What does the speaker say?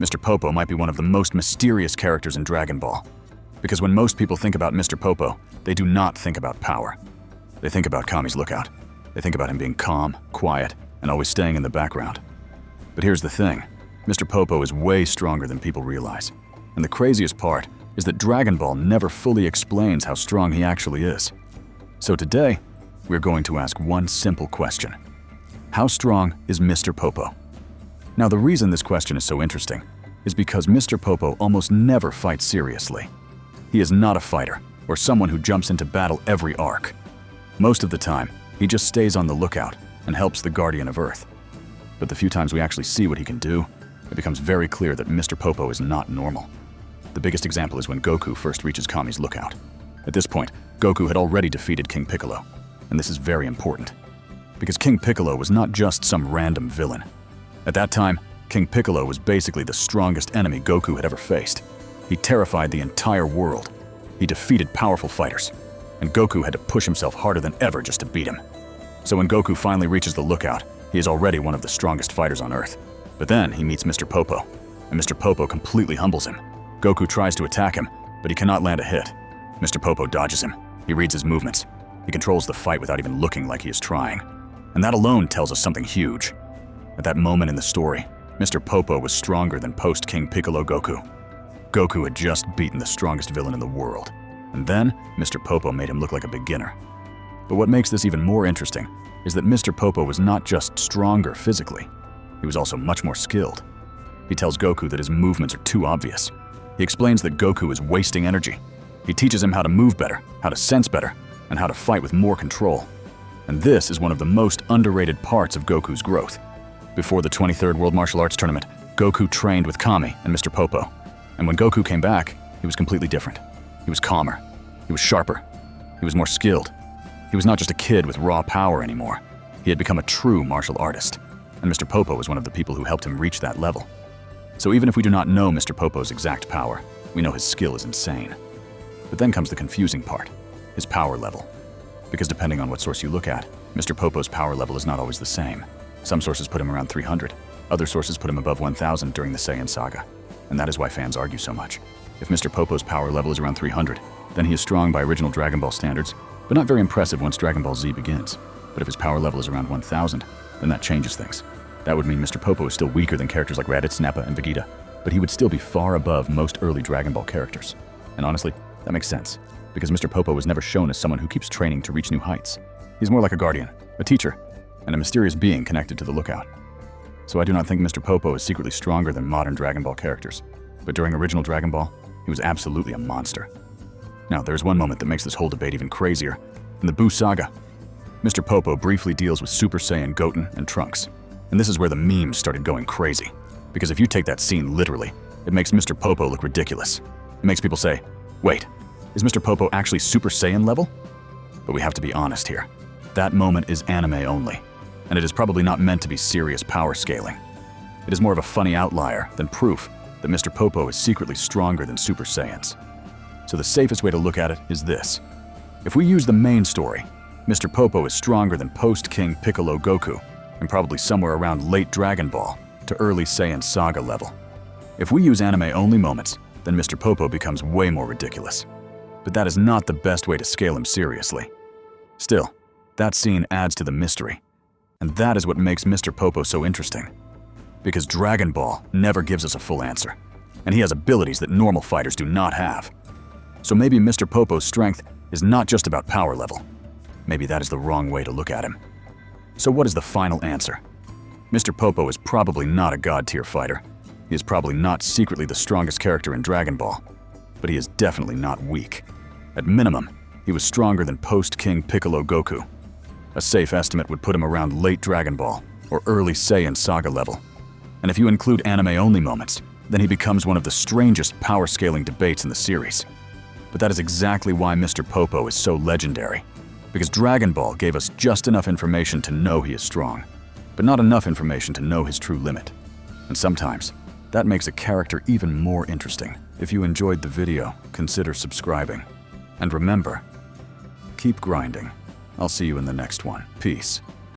Mr. Popo might be one of the most mysterious characters in Dragon Ball. Because when most people think about Mr. Popo, they do not think about power. They think about Kami's lookout. They think about him being calm, quiet, and always staying in the background. But here's the thing, Mr. Popo is way stronger than people realize. And the craziest part is that Dragon Ball never fully explains how strong he actually is. So today, we're going to ask one simple question. How strong is Mr. Popo? Now the reason this question is so interesting is because Mr. Popo almost never fights seriously. He is not a fighter or someone who jumps into battle every arc. Most of the time, he just stays on the lookout and helps the Guardian of Earth. But the few times we actually see what he can do, it becomes very clear that Mr. Popo is not normal. The biggest example is when Goku first reaches Kami's lookout. At this point, Goku had already defeated King Piccolo, and this is very important. Because King Piccolo was not just some random villain. At that time, King Piccolo was basically the strongest enemy Goku had ever faced. He terrified the entire world. He defeated powerful fighters, and Goku had to push himself harder than ever just to beat him. So when Goku finally reaches the lookout, he is already one of the strongest fighters on Earth. But then he meets Mr. Popo, and Mr. Popo completely humbles him. Goku tries to attack him, but he cannot land a hit. Mr. Popo dodges him. He reads his movements. He controls the fight without even looking like he is trying. And that alone tells us something huge. At that moment in the story, Mr. Popo was stronger than post-King Piccolo Goku. Goku had just beaten the strongest villain in the world. And then, Mr. Popo made him look like a beginner. But what makes this even more interesting is that Mr. Popo was not just stronger physically. He was also much more skilled. He tells Goku that his movements are too obvious. He explains that Goku is wasting energy. He teaches him how to move better, how to sense better, and how to fight with more control. And this is one of the most underrated parts of Goku's growth. Before the 23rd World Martial Arts Tournament, Goku trained with Kami and Mr. Popo. And when Goku came back, he was completely different. He was calmer. He was sharper. He was more skilled. He was not just a kid with raw power anymore. He had become a true martial artist. And Mr. Popo was one of the people who helped him reach that level. So even if we do not know Mr. Popo's exact power, we know his skill is insane. But then comes the confusing part, his power level. Because depending on what source you look at, Mr. Popo's power level is not always the same. Some sources put him around 300, other sources put him above 1000 during the Saiyan saga. And that is why fans argue so much. If Mr. Popo's power level is around 300, then he is strong by original Dragon Ball standards, but not very impressive once Dragon Ball Z begins. But if his power level is around 1000, then that changes things. That would mean Mr. Popo is still weaker than characters like Raditz, Nappa, and Vegeta, but he would still be far above most early Dragon Ball characters. And honestly, that makes sense, because Mr. Popo was never shown as someone who keeps training to reach new heights. He's more like a guardian, a teacher, and a mysterious being connected to the lookout. So I do not think Mr. Popo is secretly stronger than modern Dragon Ball characters, but during original Dragon Ball, he was absolutely a monster. Now, there's one moment that makes this whole debate even crazier. In the Buu saga, Mr. Popo briefly deals with Super Saiyan Goten and Trunks. And this is where the memes started going crazy. Because if you take that scene literally, it makes Mr. Popo look ridiculous. It makes people say, wait, is Mr. Popo actually Super Saiyan level? But we have to be honest here. That moment is anime only, and it is probably not meant to be serious power scaling. It is more of a funny outlier than proof that Mr. Popo is secretly stronger than Super Saiyans. So the safest way to look at it is this. If we use the main story, Mr. Popo is stronger than post-King Piccolo Goku, and probably somewhere around late Dragon Ball to early Saiyan Saga level. If we use anime-only moments, then Mr. Popo becomes way more ridiculous. But that is not the best way to scale him seriously. Still, that scene adds to the mystery. And that is what makes Mr. Popo so interesting. Because Dragon Ball never gives us a full answer, and he has abilities that normal fighters do not have. So maybe Mr. Popo's strength is not just about power level. Maybe that is the wrong way to look at him. So what is the final answer? Mr. Popo is probably not a god-tier fighter. He is probably not secretly the strongest character in Dragon Ball, but he is definitely not weak. At minimum, he was stronger than post-King Piccolo Goku. A safe estimate would put him around late Dragon Ball or early Saiyan Saga level. And if you include anime-only moments, then he becomes one of the strangest power-scaling debates in the series. But that is exactly why Mr. Popo is so legendary. Because Dragon Ball gave us just enough information to know he is strong, but not enough information to know his true limit. And sometimes, that makes a character even more interesting. If you enjoyed the video, consider subscribing. And remember, keep grinding. I'll see you in the next one. Peace.